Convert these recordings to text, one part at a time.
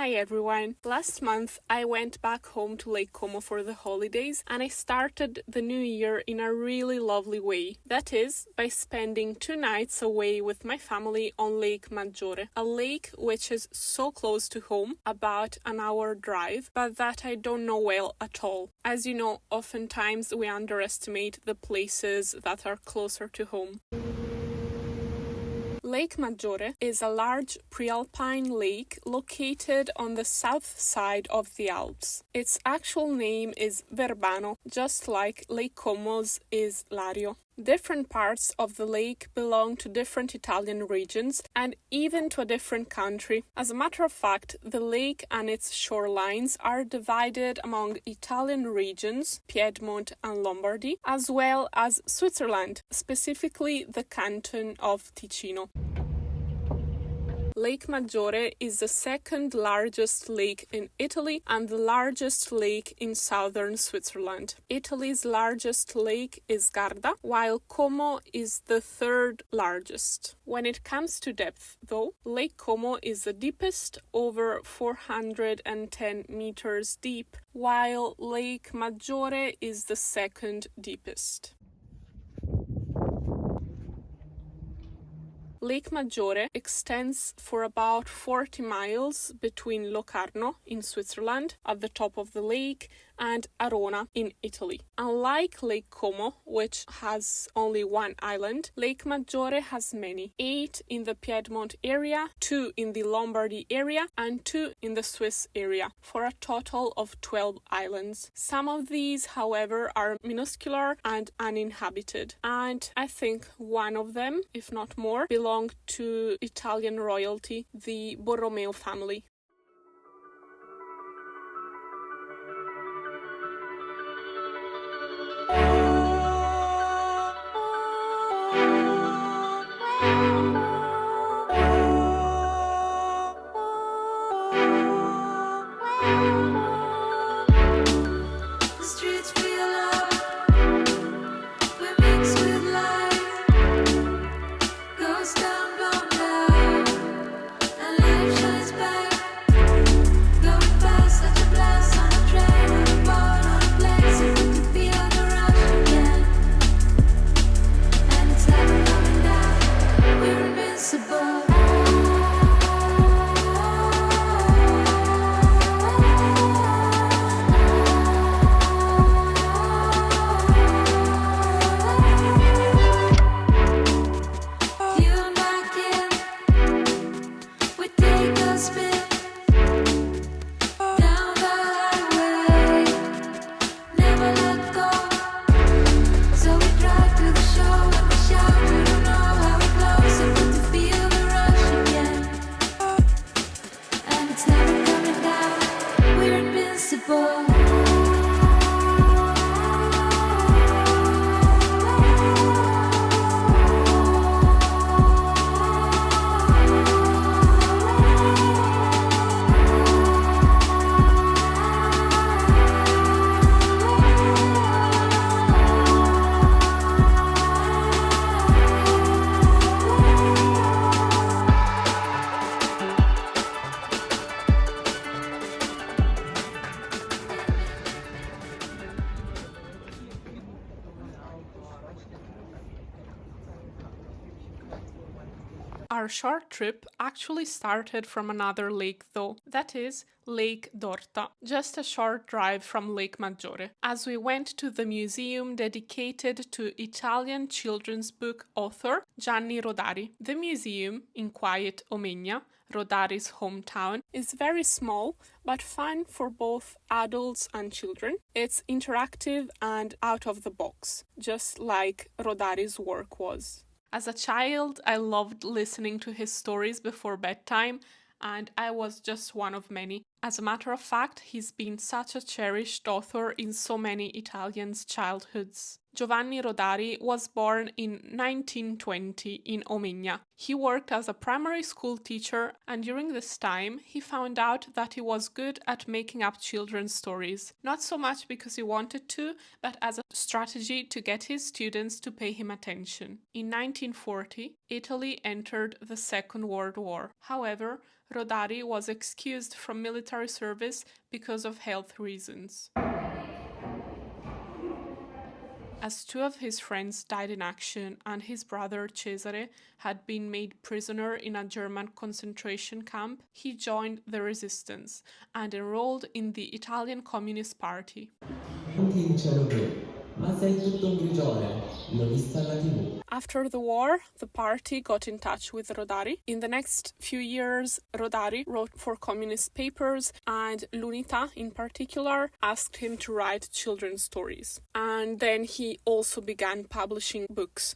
Hi everyone! Last month I went back home to Lake Como for the holidays and I started the new year in a really lovely way. That is, by spending 2 nights away with my family on Lake Maggiore, a lake which is so close to home, about an hour drive, but that I don't know well at all. As you know, oftentimes we underestimate the places that are closer to home. Lake Maggiore is a large pre-alpine lake located on the south side of the Alps. Its actual name is Verbano, just like Lake Como's is Lario. Different parts of the lake belong to different Italian regions and even to a different country. As a matter of fact, the lake and its shorelines are divided among Italian regions, Piedmont and Lombardy, as well as Switzerland, specifically the canton of Ticino. Lake Maggiore is the second largest lake in Italy and the largest lake in southern Switzerland. Italy's largest lake is Garda, while Como is the third largest. When it comes to depth, though, Lake Como is the deepest, over 410 meters deep, while Lake Maggiore is the second deepest. Lake Maggiore extends for about 40 miles between Locarno in Switzerland, at the top of the lake, and Arona in Italy. Unlike Lake Como, which has only one island, Lake Maggiore has many, 8 in the Piedmont area, 2 in the Lombardy area, and 2 in the Swiss area, for a total of 12 islands. Some of these, however, are minuscular and uninhabited, and I think one of them, if not more, belonged to Italian royalty, the Borromeo family. Our short trip actually started from another lake though, that is, Lake Orta, just a short drive from Lake Maggiore, as we went to the museum dedicated to Italian children's book author Gianni Rodari. The museum, in quiet Omegna, Rodari's hometown, is very small but fun for both adults and children. It's interactive and out of the box, just like Rodari's work was. As a child, I loved listening to his stories before bedtime, and I was just one of many. As a matter of fact, he's been such a cherished author in so many Italians' childhoods. Gianni Rodari was born in 1920 in Omegna. He worked as a primary school teacher, and during this time, he found out that he was good at making up children's stories. Not so much because he wanted to, but as a strategy to get his students to pay him attention. In 1940, Italy entered the Second World War. However, Rodari was excused from military service because of health reasons. As two of his friends died in action and his brother Cesare had been made prisoner in a German concentration camp, he joined the resistance and enrolled in the Italian Communist Party. After the war, the party got in touch with Rodari. In the next few years, Rodari wrote for communist papers, and l'Unità in particular asked him to write children's stories. And then he also began publishing books.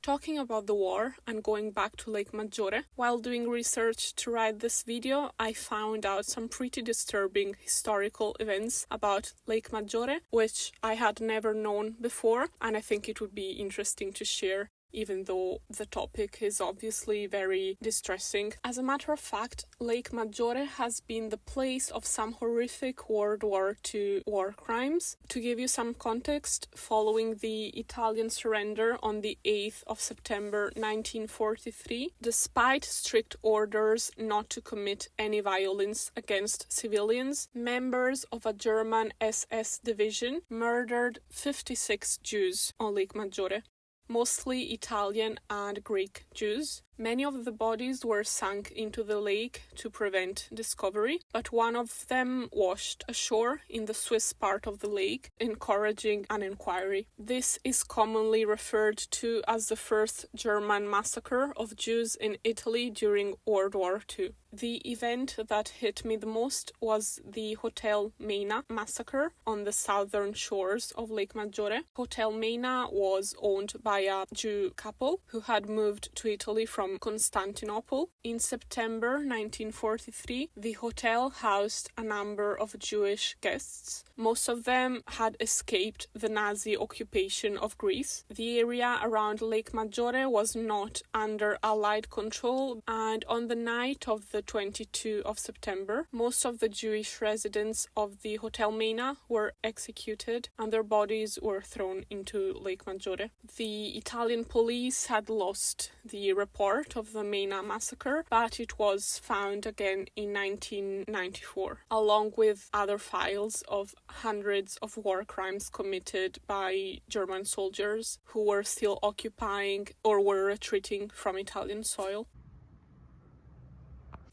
Talking about the war and going back to Lake Maggiore, while doing research to write this video, I found out some pretty disturbing historical events about Lake Maggiore, which I had never known before, and I think it would be interesting to share, even though the topic is obviously very distressing. As a matter of fact, Lake Maggiore has been the place of some horrific World War II war crimes. To give you some context, following the Italian surrender on the 8th of September 1943, despite strict orders not to commit any violence against civilians, members of a German SS division murdered 56 Jews on Lake Maggiore, mostly Italian and Greek Jews. Many of the bodies were sunk into the lake to prevent discovery, but one of them washed ashore in the Swiss part of the lake, encouraging an inquiry. This is commonly referred to as the first German massacre of Jews in Italy during World War II. The event that hit me the most was the Hotel Mena massacre on the southern shores of Lake Maggiore. Hotel Mena was owned by a Jew couple who had moved to Italy from Constantinople. In September 1943, the hotel housed a number of Jewish guests. Most of them had escaped the Nazi occupation of Greece. The area around Lake Maggiore was not under Allied control, and on the night of the 22nd of September, most of the Jewish residents of the Hotel Mena were executed and their bodies were thrown into Lake Maggiore. The Italian police had lost the report of the Mena massacre, but it was found again in 1994, along with other files of hundreds of war crimes committed by German soldiers who were still occupying or were retreating from Italian soil.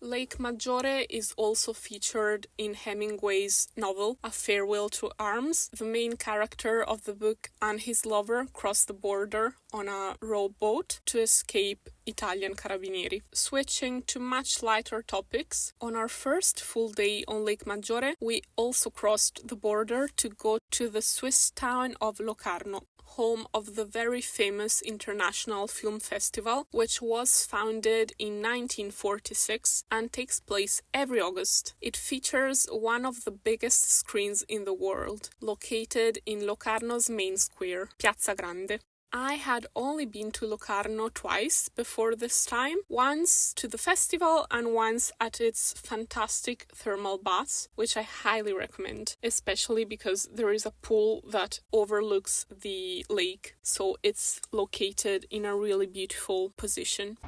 Lake Maggiore is also featured in Hemingway's novel A Farewell to Arms. The main character of the book and his lover cross the border on a rowboat to escape Italian carabinieri. Switching to much lighter topics, on our first full day on Lake Maggiore, we also crossed the border to go to the Swiss town of Locarno, home of the very famous International Film Festival, which was founded in 1946 and takes place every August. It features one of the biggest screens in the world, located in Locarno's main square, Piazza Grande. I had only been to Locarno twice before this time, once to the festival and once at its fantastic thermal baths, which I highly recommend, especially because there is a pool that overlooks the lake, so it's located in a really beautiful position.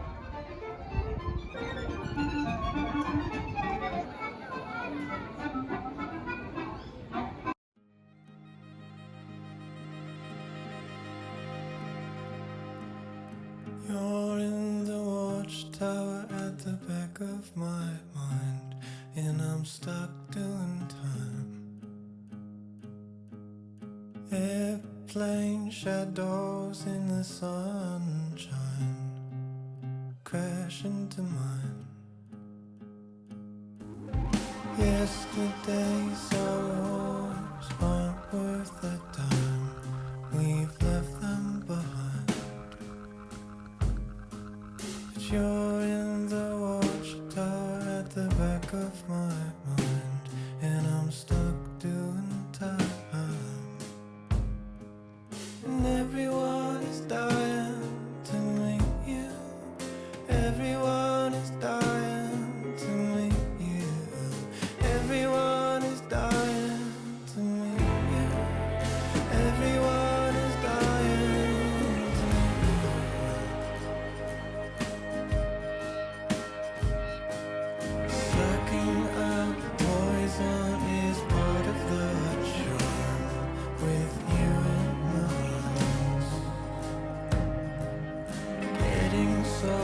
You're in the watchtower at the back of of my mind, and I'm stuck doing time. Airplane shadows in the sunshine crash into mine. Yesterday's sorrows aren't worth the time. We've left them behind. But you're in the watchtower at the back of my mind, and I'm stuck doing time. And everyone is dying to meet you. Everyone is dying to meet you. Everyone is dying to meet you. Everyone is dying to meet you. Sucking up poison is part of the charm with you in my arms. Getting so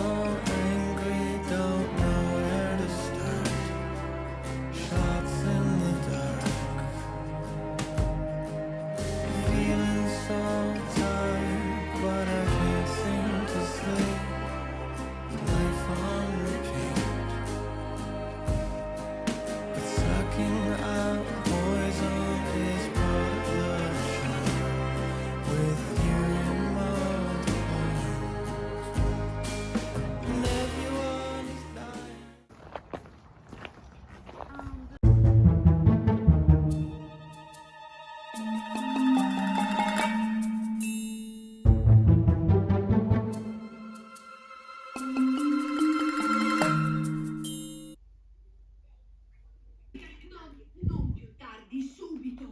angry, don't know where to start. Shots in the dark. Feeling so tired, but I can't seem to sleep. Life on repeat. But sucking out poison is part of the charm with you in my arms. And everyone is dying. Non più tardi, subito!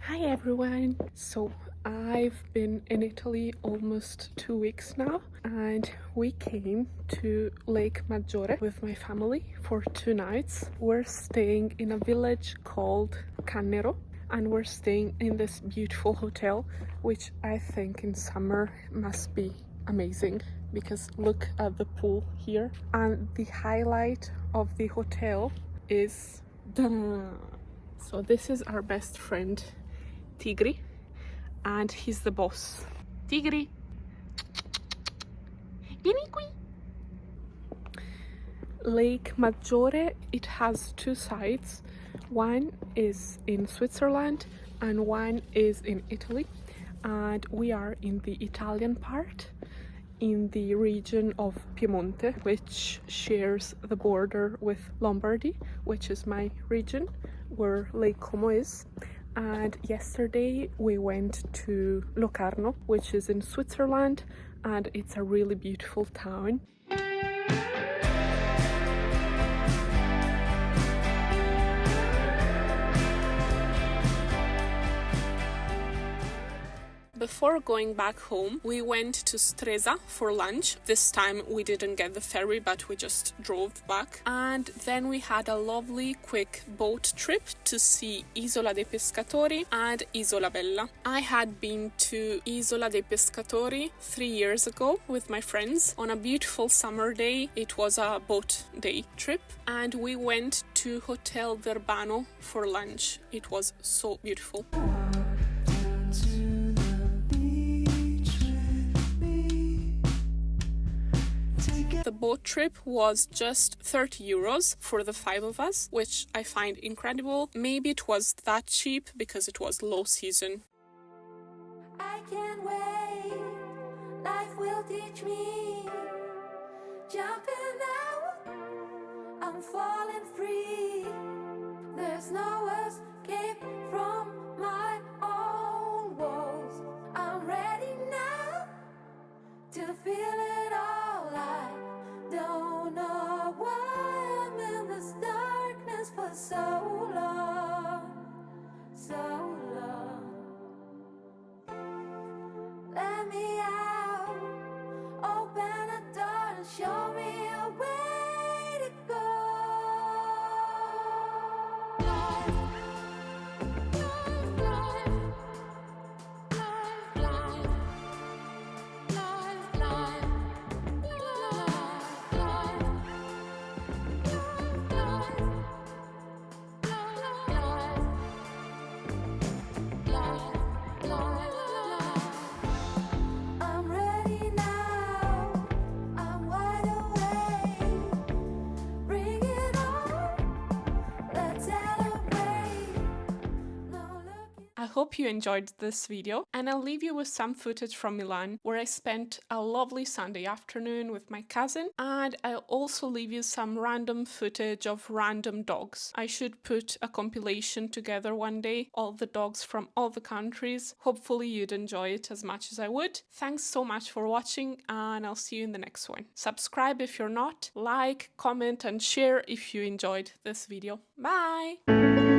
Hi everyone! So I've been in Italy almost 2 weeks now, and we came to Lake Maggiore with my family for 2 nights. We're staying in a village called Cannero, and we're staying in this beautiful hotel, which I think in summer must be amazing because look at the pool here. And the highlight of the hotel is so this is our best friend Tigri, and he's the boss. Tigri, vieni qui. Lake Maggiore, it has 2 sides. One is in Switzerland and one is in Italy, and we are in the Italian part, in the region of Piemonte, which shares the border with Lombardy, which is my region, where Lake Como is. And yesterday we went to Locarno, which is in Switzerland, and it's a really beautiful town. Before going back home, we went to Stresa for lunch. This time we didn't get the ferry, but we just drove back. And then we had a lovely quick boat trip to see Isola dei Pescatori and Isola Bella. I had been to Isola dei Pescatori 3 years ago with my friends on a beautiful summer day. It was a boat day trip, and we went to Hotel Verbano for lunch. It was so beautiful. The boat trip was just 30 euros for the 5 of us, which I find incredible. Maybe it was that cheap because it was low season. I can't wait, life will teach me. Jumping out, I'm falling free. There's no escape from my own walls. I'm ready now to feel it all. I don't know why I'm in this darkness for so long. So I hope you enjoyed this video, and I'll leave you with some footage from Milan, where I spent a lovely Sunday afternoon with my cousin, and I'll also leave you some random footage of random dogs. I should put a compilation together one day, all the dogs from all the countries. Hopefully you'd enjoy it as much as I would. Thanks so much for watching, and I'll see you in the next one. Subscribe if you're not, like, comment and share if you enjoyed this video. Bye!